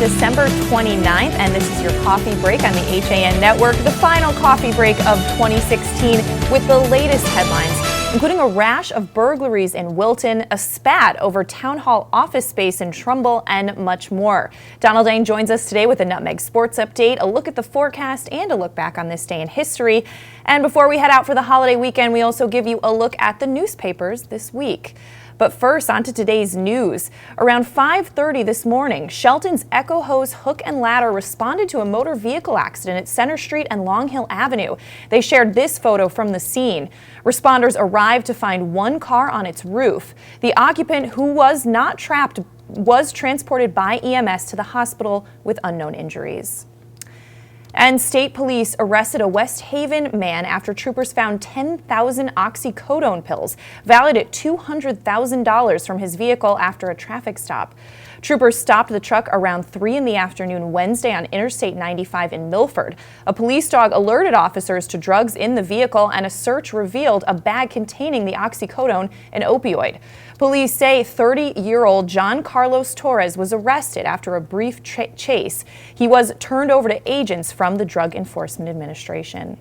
December 29th, and this is your coffee break on the HAN Network, the final coffee break of 2016 with the latest headlines, including a rash of burglaries in Wilton, a spat over town hall office space in Trumbull, and much more. Donald Dane joins us today with a Nutmeg Sports Update, a look at the forecast, and a look back on this day in history. And before we head out for the holiday weekend, we also give you a look at the newspapers this week. But first, on to today's news. Around 5:30 this morning, Shelton's Echo Hose Hook and Ladder responded to a motor vehicle accident at Center Street and Long Hill Avenue. They shared this photo from the scene. Responders arrived to find one car on its roof. The occupant, who was not trapped, was transported by EMS to the hospital with unknown injuries. And state police arrested a West Haven man after troopers found 10,000 oxycodone pills, valued at $200,000 from his vehicle after a traffic stop. Troopers stopped the truck around 3 in the afternoon Wednesday on Interstate 95 in Milford. A police dog alerted officers to drugs in the vehicle, and a search revealed a bag containing the oxycodone, an opioid. Police say 30-year-old John Carlos Torres was arrested after a brief chase. He was turned over to agents from the Drug Enforcement Administration.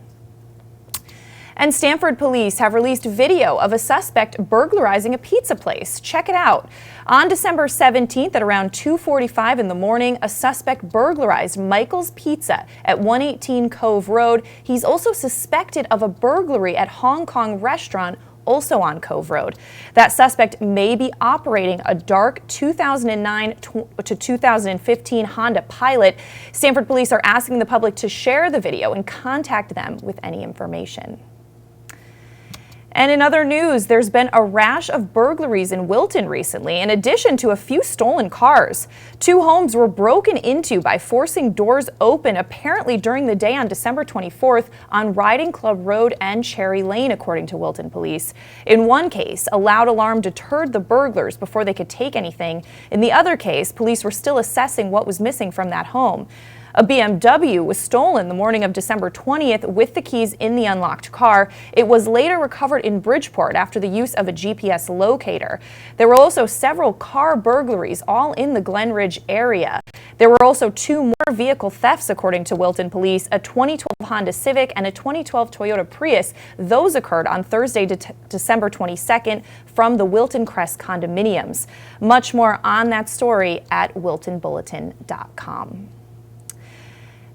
And Stamford police have released video of a suspect burglarizing a pizza place. Check it out. On December 17th at around 2:45 in the morning, a suspect burglarized Michael's Pizza at 118 Cove Road. He's also suspected of a burglary at Hong Kong restaurant, also on Cove Road. That suspect may be operating a dark 2009 to 2015 Honda Pilot. Stamford police are asking the public to share the video and contact them with any information. And in other news, there's been a rash of burglaries in Wilton recently, in addition to a few stolen cars. 2 homes were broken into by forcing doors open, apparently during the day on December 24th on Riding Club Road and Cherry Lane, according to Wilton police. In one case, a loud alarm deterred the burglars before they could take anything. In the other case, police were still assessing what was missing from that home. A BMW was stolen the morning of December 20th with the keys in the unlocked car. It was later recovered in Bridgeport after the use of a GPS locator. There were also several car burglaries, all in the Glen Ridge area. There were also 2 more vehicle thefts, according to Wilton police, a 2012 Honda Civic and a 2012 Toyota Prius. Those occurred on Thursday, December 22nd from the Wilton Crest condominiums. Much more on that story at wiltonbulletin.com.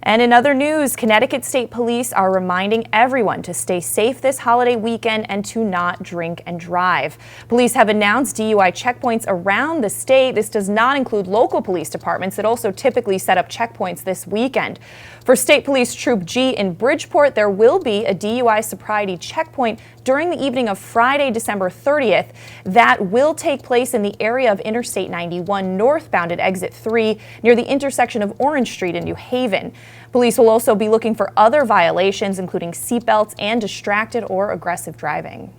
And in other news, Connecticut State Police are reminding everyone to stay safe this holiday weekend and to not drink and drive. Police have announced DUI checkpoints around the state. This does not include local police departments that also typically set up checkpoints this weekend. For State Police Troop G in Bridgeport, there will be a DUI sobriety checkpoint during the evening of Friday, December 30th. That will take place in the area of Interstate 91 northbound at Exit 3 near the intersection of Orange Street in New Haven. Police will also be looking for other violations, including seatbelts and distracted or aggressive driving.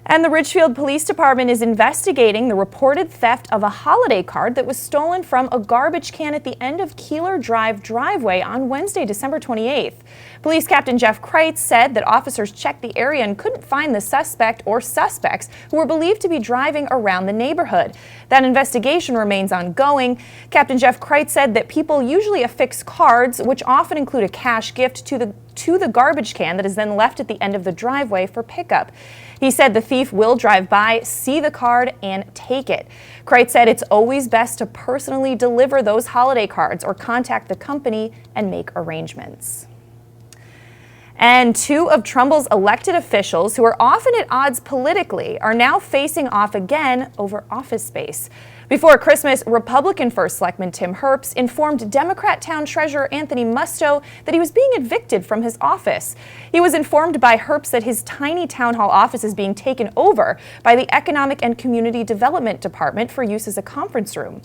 And the Ridgefield Police Department is investigating the reported theft of a holiday card that was stolen from a garbage can at the end of Keeler Drive driveway on Wednesday, December 28th. Police Captain Jeff Kreitz said that officers checked the area and couldn't find the suspect or suspects who were believed to be driving around the neighborhood. That investigation remains ongoing. Captain Jeff Kreitz said that people usually affix cards, which often include a cash gift, to the garbage can that is then left at the end of the driveway for pickup. He said the thief will drive by, see the card, and take it. Kreitz said it's always best to personally deliver those holiday cards or contact the company and make arrangements. And 2 of Trumbull's elected officials, who are often at odds politically, are now facing off again over office space. Before Christmas, Republican First Selectman Tim Herbst informed Democrat Town Treasurer Anthony Musto that he was being evicted from his office. He was informed by Herbst that his tiny town hall office is being taken over by the Economic and Community Development Department for use as a conference room.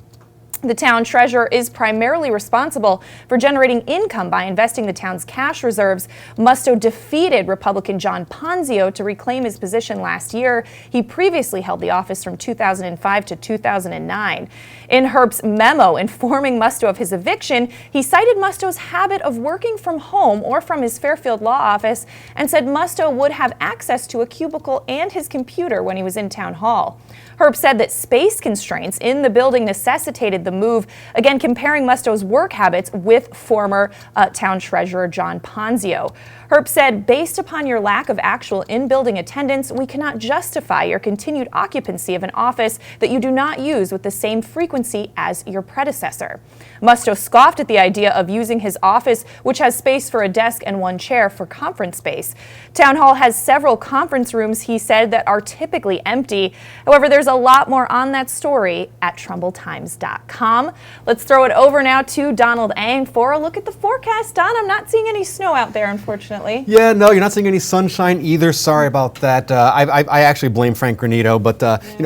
The town treasurer is primarily responsible for generating income by investing the town's cash reserves. Musto defeated Republican John Ponzio to reclaim his position last year. He previously held the office from 2005 to 2009. In Herbst's memo informing Musto of his eviction, he cited Musto's habit of working from home or from his Fairfield law office and said Musto would have access to a cubicle and his computer when he was in town hall. Herbst said that space constraints in the building necessitated the move, again comparing Musto's work habits with former town treasurer John Ponzio. Herb said, based upon your lack of actual in-building attendance, we cannot justify your continued occupancy of an office that you do not use with the same frequency as your predecessor. Musto scoffed at the idea of using his office, which has space for a desk and one chair, for conference space. Town Hall has several conference rooms, he said, that are typically empty. However, there's a lot more on that story at TrumbleTimes.com. Let's throw it over now to Donald Ang for a look at the forecast. Don, I'm not seeing any snow out there, unfortunately. Yeah, no, you're not seeing any sunshine either. Sorry about that. I actually blame Frank Granito, but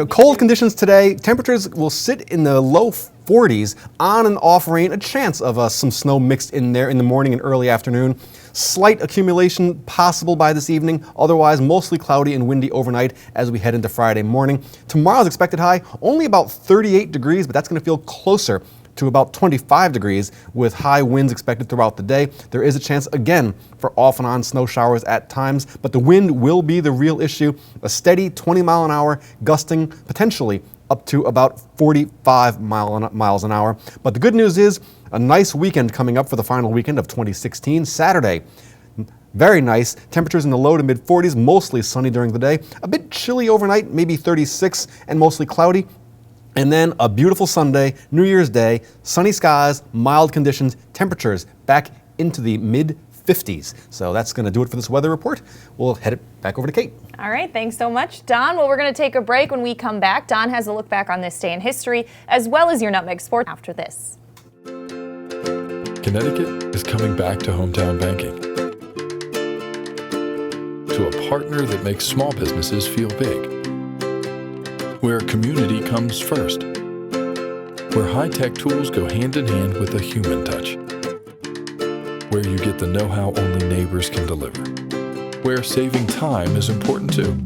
cold conditions today. Temperatures will sit in the low 40s, on and off rain, a chance of some snow mixed in there in the morning and early afternoon. Slight accumulation possible by this evening, otherwise mostly cloudy and windy overnight as we head into Friday morning. Tomorrow's expected high only about 38 degrees, but that's going to feel closer to about 25 degrees with high winds expected throughout the day. There is a chance again for off and on snow showers at times, but the wind will be the real issue. A steady 20 mile an hour, gusting potentially up to about 45 miles an hour. But the good news is a nice weekend coming up for the final weekend of 2016, Saturday. Very nice. Temperatures in the low to mid 40s, mostly sunny during the day. A bit chilly overnight, maybe 36 and mostly cloudy. And then a beautiful Sunday, New Year's Day, sunny skies, mild conditions, temperatures back into the mid 50s. So that's going to do it for this weather report. We'll head it back over to Kate. All right, thanks so much, Don. Well, we're going to take a break. When we come back, Don has a look back on this day in history, as well as your Nutmeg Sport after this. Connecticut is coming back to hometown banking, to a partner that makes small businesses feel big, where community comes first, where high-tech tools go hand in hand with a human touch, where you get the know-how only neighbors can deliver, where saving time is important too.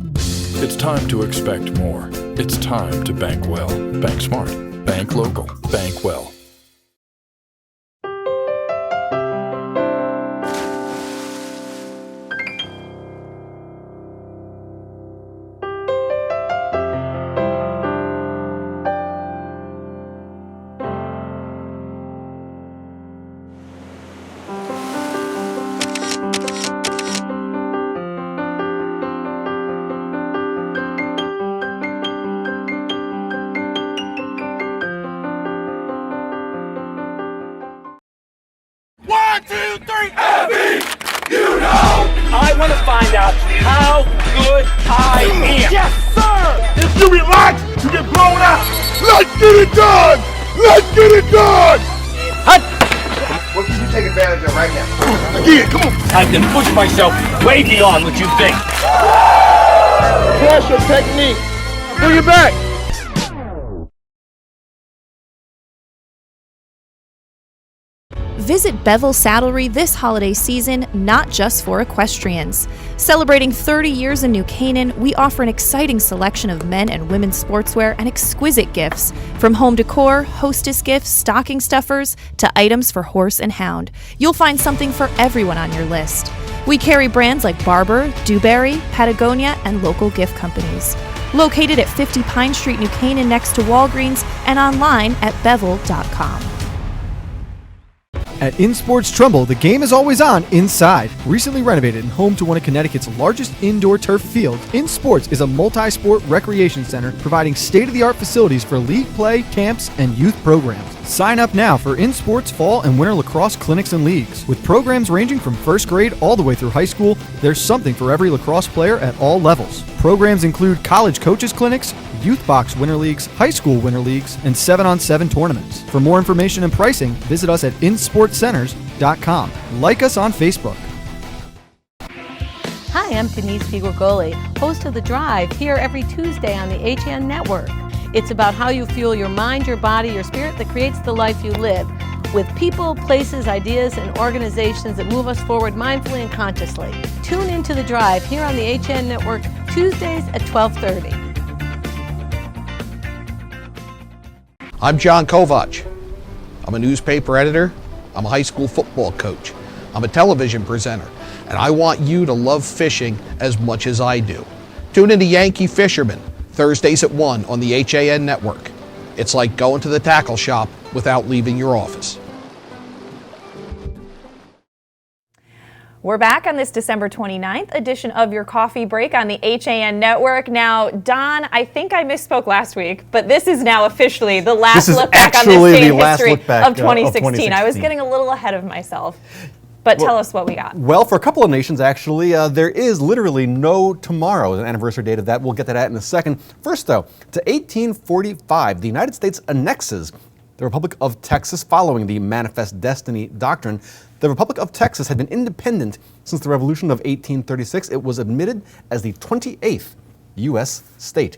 It's time to expect more. It's time to bank well, bank smart, bank local, bank well. I want to find out how good I am. Yes, sir! If you relax, you get blown out. Let's get it done! Let's get it done! What can you take advantage of right now? Again, come on. I can push myself way beyond what you think. Pressure technique. Bring it back. Visit Bevel Saddlery this holiday season, not just for equestrians. Celebrating 30 years in New Canaan, we offer an exciting selection of men and women's sportswear and exquisite gifts. From home decor, hostess gifts, stocking stuffers, to items for horse and hound. You'll find something for everyone on your list. We carry brands like Barber, Dewberry, Patagonia, and local gift companies. Located at 50 Pine Street, New Canaan, next to Walgreens, and online at bevel.com. At InSports Trumbull, the game is always on inside. Recently renovated and home to one of Connecticut's largest indoor turf fields, InSports is a multi-sport recreation center providing state-of-the-art facilities for league play, camps, and youth programs. Sign up now for InSports fall and winter lacrosse clinics and leagues. With programs ranging from first grade all the way through high school, there's something for every lacrosse player at all levels. Programs include college coaches clinics, youth box winter leagues, high school winter leagues, and 7-on-7 tournaments. For more information and pricing, visit us at insportscenters.com. Like us on Facebook. Hi, I'm Denise Figuergoli, host of The Drive, here every Tuesday on the HN Network. It's about how you fuel your mind, your body, your spirit that creates the life you live, with people, places, ideas, and organizations that move us forward mindfully and consciously. Tune into The Drive here on the HN Network, Tuesdays at 12:30. I'm John Kovach. I'm a newspaper editor. I'm a high school football coach. I'm a television presenter. And I want you to love fishing as much as I do. Tune in to Yankee Fisherman, Thursdays at 1 on the HAN Network. It's like going to the tackle shop without leaving your office. We're back on this December 29th edition of your coffee break on the HAN network. Now, Don, I think I misspoke last week, but this is now officially the last look back on this day in history of 2016. I was getting a little ahead of myself. But tell us what we got. Well, for a couple of nations, actually, there is literally no tomorrow, an anniversary date of that. We'll get to that in a second. First, though, to 1845, the United States annexes the Republic of Texas following the Manifest Destiny Doctrine. The Republic of Texas had been independent since the Revolution of 1836. It was admitted as the 28th U.S. state.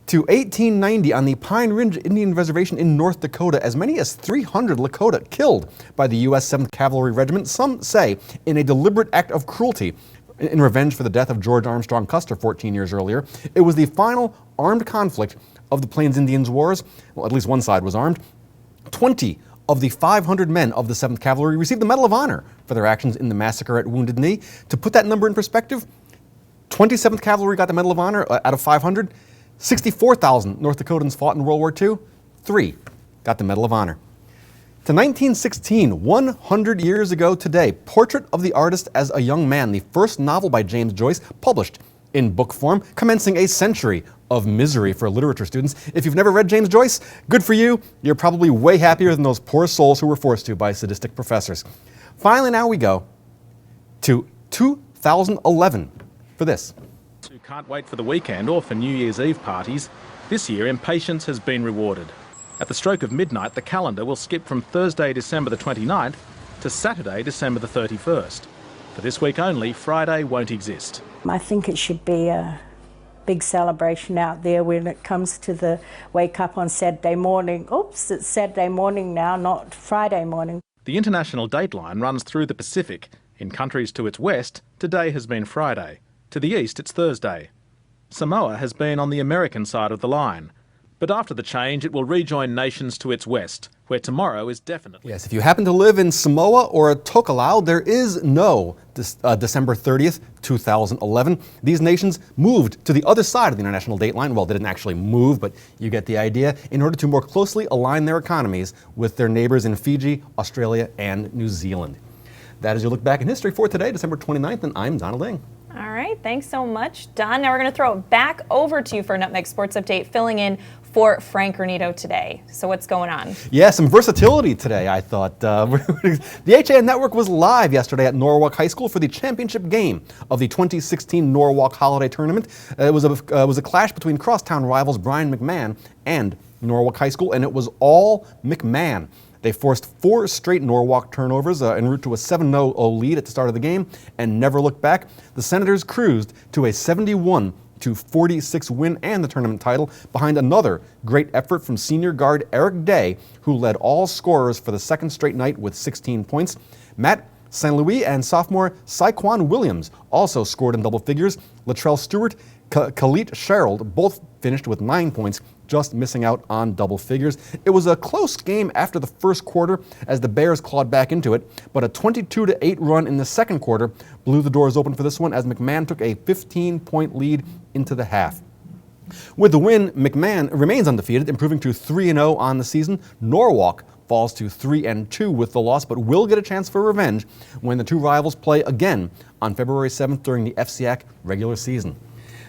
To 1890, on the Pine Ridge Indian Reservation in North Dakota, as many as 300 Lakota killed by the U.S. 7th Cavalry Regiment, some say in a deliberate act of cruelty in revenge for the death of George Armstrong Custer 14 years earlier. It was the final armed conflict of the Plains Indians Wars. Well, at least one side was armed. 20 of the 500 men of the 7th Cavalry received the Medal of Honor for their actions in the massacre at Wounded Knee. To put that number in perspective, 27th Cavalry got the Medal of Honor out of 500. 64,000 North Dakotans fought in World War II. 3 got the Medal of Honor. To 1916, 100 years ago today, Portrait of the Artist as a Young Man, the first novel by James Joyce, published in book form, commencing a century of misery for literature students. If you've never read James Joyce, good for you. You're probably way happier than those poor souls who were forced to by sadistic professors. Finally, now we go to 2011 for this. Who can't wait for the weekend or for New Year's Eve parties, this year impatience has been rewarded. At the stroke of midnight, the calendar will skip from Thursday, December the 29th to Saturday, December the 31st. For this week only, Friday won't exist. I think it should be a big celebration out there when it comes to the wake up on Saturday morning. Oops, it's Saturday morning now, not Friday morning. The international dateline runs through the Pacific. In countries to its west, today has been Friday. To the east, it's Thursday. Samoa has been on the American side of the line. But after the change, it will rejoin nations to its west, where tomorrow is definitely... Yes, if you happen to live in Samoa or Tokelau, there is no December 30th, 2011. These nations moved to the other side of the international dateline. Well, they didn't actually move, but you get the idea, in order to more closely align their economies with their neighbors in Fiji, Australia, and New Zealand. That is your look back in history for today, December 29th, and I'm Donald Ng. All right, thanks so much, Don. Now we're going to throw it back over to you for Nutmeg Sports Update, filling in for Frank Granito today. So what's going on? Yeah, some versatility today, I thought. The HAN Network was live yesterday at Norwalk High School for the championship game of the 2016 Norwalk Holiday Tournament. It was a clash between crosstown rivals Brian McMahon and Norwalk High School, and it was all McMahon. They forced 4 straight Norwalk turnovers en route to a 7-0 lead at the start of the game and never looked back. The Senators cruised to a 71-46 win and the tournament title behind another great effort from senior guard Eric Day, who led all scorers for the second straight night with 16 points. Matt St. Louis and sophomore Saquon Williams also scored in double figures. Latrell Stewart, Khalid Sherald both finished with 9 points, just missing out on double figures. It was a close game after the first quarter as the Bears clawed back into it, but a 22-8 run in the second quarter blew the doors open for this one as McMahon took a 15-point lead into the half. With the win, McMahon remains undefeated, improving to 3-0 on the season. Norwalk falls to 3-2 with the loss, but will get a chance for revenge when the two rivals play again on February 7th during the FCAC regular season.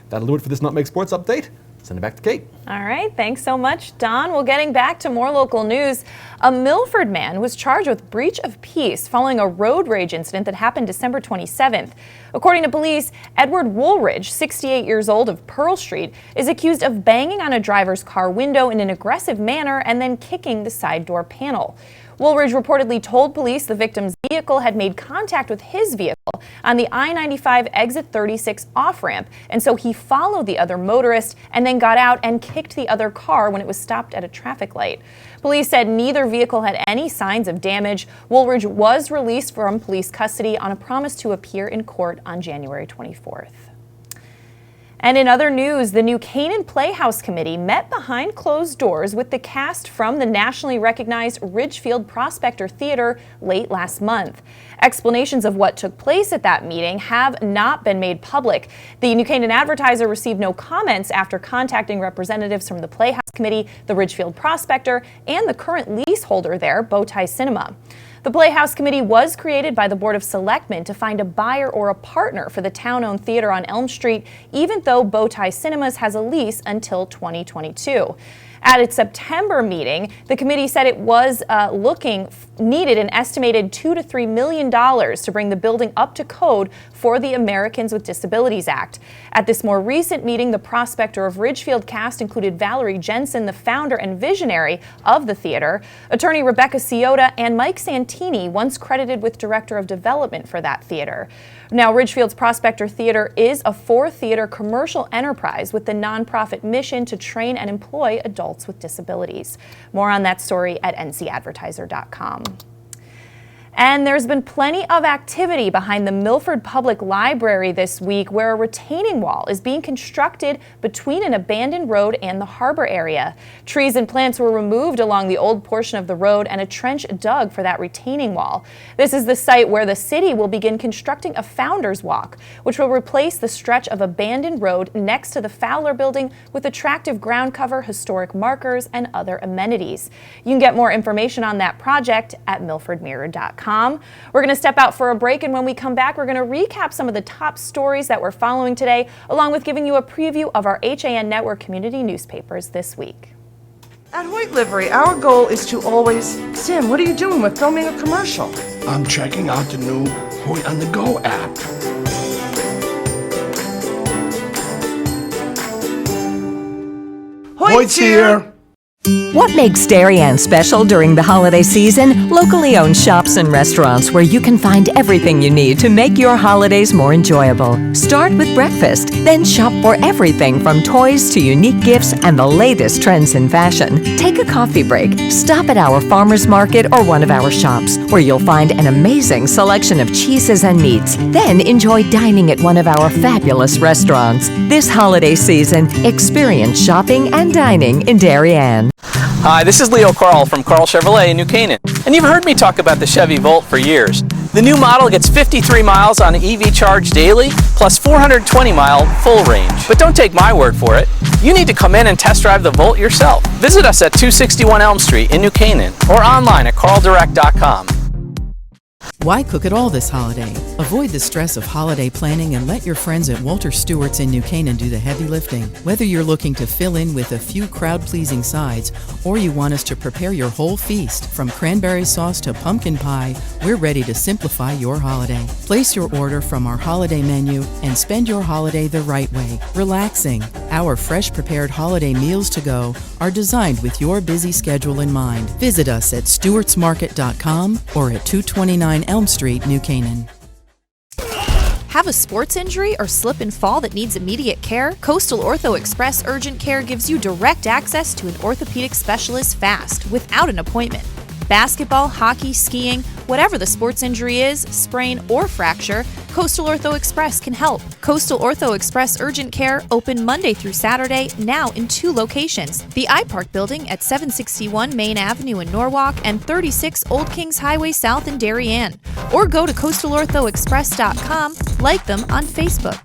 That'll do it for this Nutmeg Sports Update. Send it back to Kate. All right, thanks so much, Don. Well, getting back to more local news, a Milford man was charged with breach of peace following a road rage incident that happened December 27th. According to police, Edward Woolridge, 68 years old, of Pearl Street, is accused of banging on a driver's car window in an aggressive manner and then kicking the side door panel. Woolridge reportedly told police the victim's vehicle had made contact with his vehicle on the I-95 exit 36 off-ramp, and so he followed the other motorist and then got out and kicked the other car when it was stopped at a traffic light. Police said neither vehicle had any signs of damage. Woolridge was released from police custody on a promise to appear in court on January 24th. And in other news, the New Canaan Playhouse Committee met behind closed doors with the cast from the nationally recognized Ridgefield Prospector Theater late last month. Explanations of what took place at that meeting have not been made public. The New Canaan Advertiser received no comments after contacting representatives from the Playhouse Committee, the Ridgefield Prospector, and the current leaseholder there, Bowtie Cinema. The Playhouse Committee was created by the Board of Selectmen to find a buyer or a partner for the town-owned theater on Elm Street, even though Bowtie Cinemas has a lease until 2022. At its September meeting, the committee said it was needed an estimated $2 to $3 million to bring the building up to code for the Americans with Disabilities Act. At this more recent meeting, the Prospector of Ridgefield cast included Valerie Jensen, the founder and visionary of the theater, attorney Rebecca Ciota, and Mike Santini, once credited with director of development for that theater. Now, Ridgefield's Prospector Theater is a 4-theater commercial enterprise with the nonprofit mission to train and employ adults with disabilities. More on that story at ncadvertiser.com. And there's been plenty of activity behind the Milford Public Library this week, where a retaining wall is being constructed between an abandoned road and the harbor area. Trees and plants were removed along the old portion of the road and a trench dug for that retaining wall. This is the site where the city will begin constructing a Founders Walk, which will replace the stretch of abandoned road next to the Fowler Building with attractive ground cover, historic markers, and other amenities. You can get more information on that project at milfordmirror.com. We're going to step out for a break, and when we come back, we're going to recap some of the top stories that we're following today, along with giving you a preview of our HAN Network community newspapers this week. At Hoyt Livery, our goal is to always... Tim, what are you doing? We're filming a commercial. I'm checking out the new Hoyt on the Go app. Hoyt's here! What makes Darien special during the holiday season? Locally owned shops and restaurants where you can find everything you need to make your holidays more enjoyable. Start with breakfast, then shop for everything from toys to unique gifts and the latest trends in fashion. Take a coffee break. Stop at our farmers market or one of our shops, where you'll find an amazing selection of cheeses and meats. Then enjoy dining at one of our fabulous restaurants. This holiday season, experience shopping and dining in Darien. Hi, this is Leo Carl from Carl Chevrolet in New Canaan, and you've heard me talk about the Chevy Volt for years. The new model gets 53 miles on EV charge daily, plus 420-mile full range. But don't take my word for it. You need to come in and test drive the Volt yourself. Visit us at 261 Elm Street in New Canaan or online at carldirect.com. Why cook it all this holiday? Avoid the stress of holiday planning and let your friends at Walter Stewart's in New Canaan do the heavy lifting. Whether you're looking to fill in with a few crowd-pleasing sides or you want us to prepare your whole feast, from cranberry sauce to pumpkin pie, we're ready to simplify your holiday. Place your order from our holiday menu and spend your holiday the right way, relaxing. Our fresh prepared holiday meals to go are designed with your busy schedule in mind. Visit us at stewartsmarket.com or at 229 Elm Street, New Canaan. Have a sports injury or slip and fall that needs immediate care? Coastal Ortho Express Urgent Care gives you direct access to an orthopedic specialist fast, without an appointment. Basketball, hockey, skiing, whatever the sports injury is, sprain or fracture, Coastal Ortho Express can help. Coastal Ortho Express Urgent Care, open Monday through Saturday, now in 2 locations. The iPark Building at 761 Main Avenue in Norwalk and 36 Old Kings Highway South in Darien. Or go to coastalorthoexpress.com, like them on Facebook.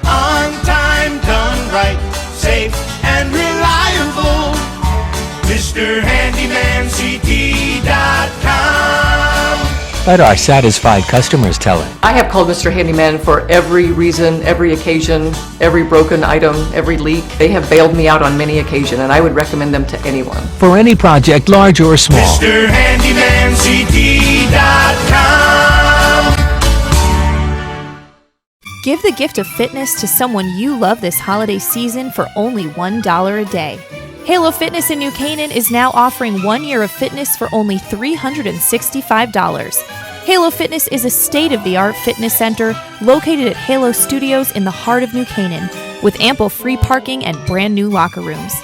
On time, done right, safe and reliable. MrHandymanCT.com. Let our satisfied customers tell it. I have called Mr. Handyman for every reason, every occasion, every broken item, every leak. They have bailed me out on many occasions, and I would recommend them to anyone. For any project, large or small. MrHandymanCT.com. Give the gift of fitness to someone you love this holiday season for only $1 a day. Halo Fitness in New Canaan is now offering 1 year of fitness for only $365. Halo Fitness is a state-of-the-art fitness center located at Halo Studios in the heart of New Canaan, with ample free parking and brand new locker rooms.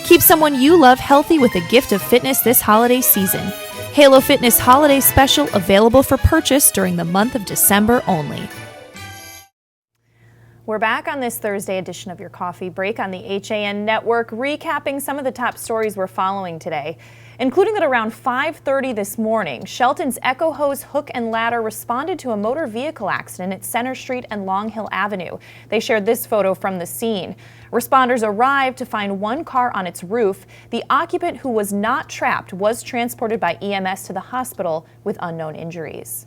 Keep someone you love healthy with a gift of fitness this holiday season. Halo Fitness Holiday Special, available for purchase during the month of December only. We're back on this Thursday edition of your Coffee Break on the HAN Network, recapping some of the top stories we're following today, including that around 5:30 this morning, Shelton's Echo Hose Hook and Ladder responded to a motor vehicle accident at Center Street and Long Hill Avenue. They shared this photo from the scene. Responders arrived to find one car on its roof. The occupant, who was not trapped, was transported by EMS to the hospital with unknown injuries.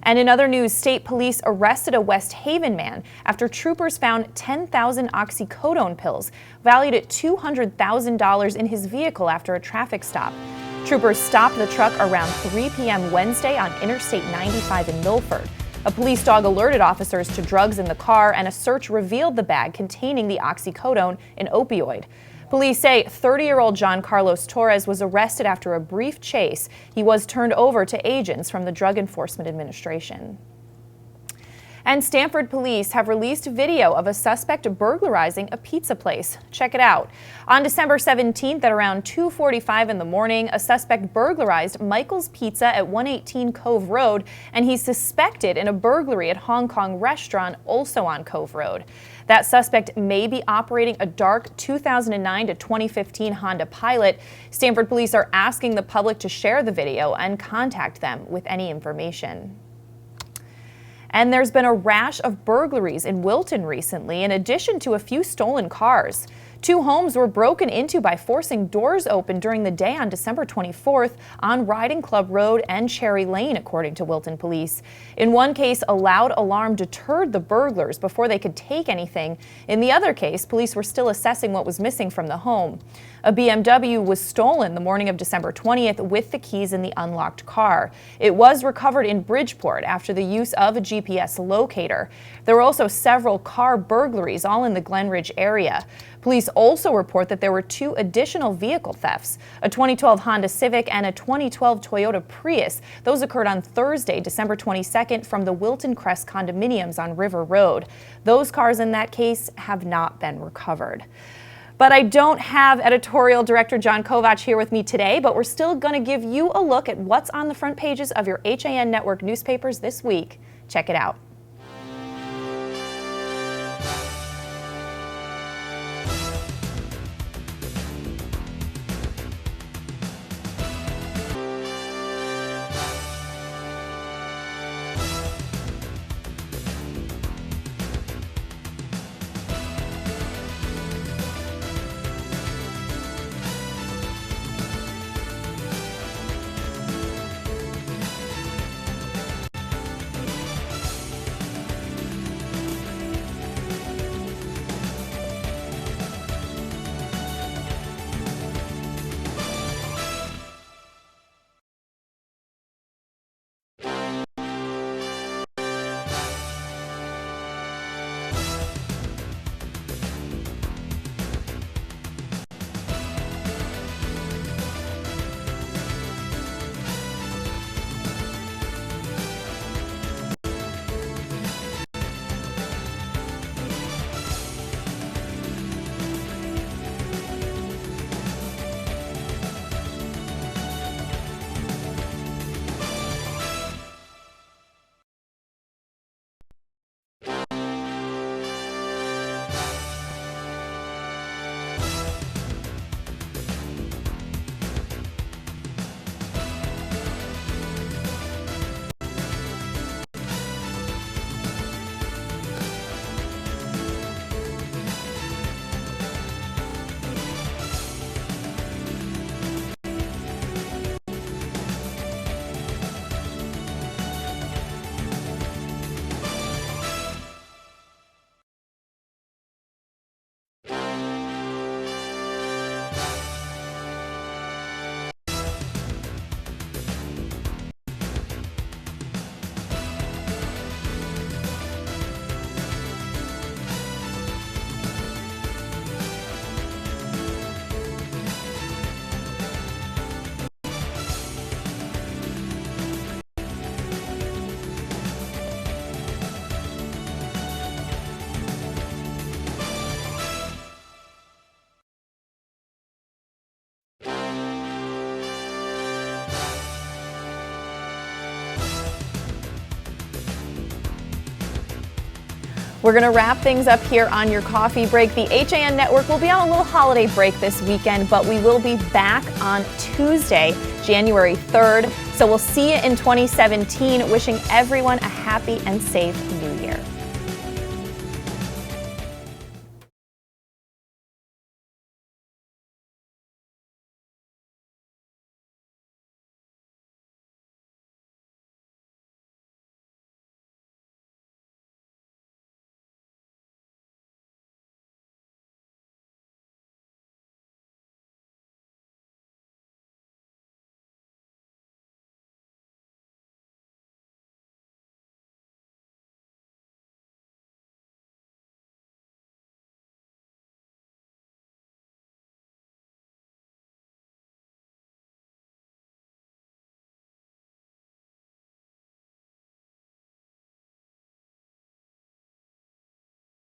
And in other news, state police arrested a West Haven man after troopers found 10,000 oxycodone pills valued at $200,000 in his vehicle after a traffic stop. Troopers stopped the truck around 3 p.m. Wednesday on Interstate 95 in Milford. A police dog alerted officers to drugs in the car, and a search revealed the bag containing the oxycodone, an opioid. Police say 30-year-old John Carlos Torres was arrested after a brief chase. He was turned over to agents from the Drug Enforcement Administration. And Stamford police have released video of a suspect burglarizing a pizza place. Check it out. On December 17th at around 2:45 in the morning, a suspect burglarized Michael's Pizza at 118 Cove Road, and he's suspected in a burglary at Hong Kong restaurant also on Cove Road. That suspect may be operating a dark 2009 to 2015 Honda Pilot. Stamford police are asking the public to share the video and contact them with any information. And there's been a rash of burglaries in Wilton recently, in addition to a few stolen cars. 2 homes were broken into by forcing doors open during the day on December 24th on Riding Club Road and Cherry Lane, according to Wilton police. In one case, a loud alarm deterred the burglars before they could take anything. In the other case, police were still assessing what was missing from the home. A BMW was stolen the morning of December 20th with the keys in the unlocked car. It was recovered in Bridgeport after the use of a GPS locator. There were also several car burglaries, all in the Glen Ridge area. Police also report that there were 2 additional vehicle thefts, a 2012 Honda Civic and a 2012 Toyota Prius. Those occurred on Thursday, December 22nd, from the Wilton Crest condominiums on River Road. Those cars in that case have not been recovered. But I don't have editorial director John Kovach here with me today, but we're still going to give you a look at what's on the front pages of your HAN Network newspapers this week. Check it out. We're going to wrap things up here on your coffee break. The HAN Network will be on a little holiday break this weekend, but we will be back on Tuesday, January 3rd. So we'll see you in 2017. Wishing everyone a happy and safe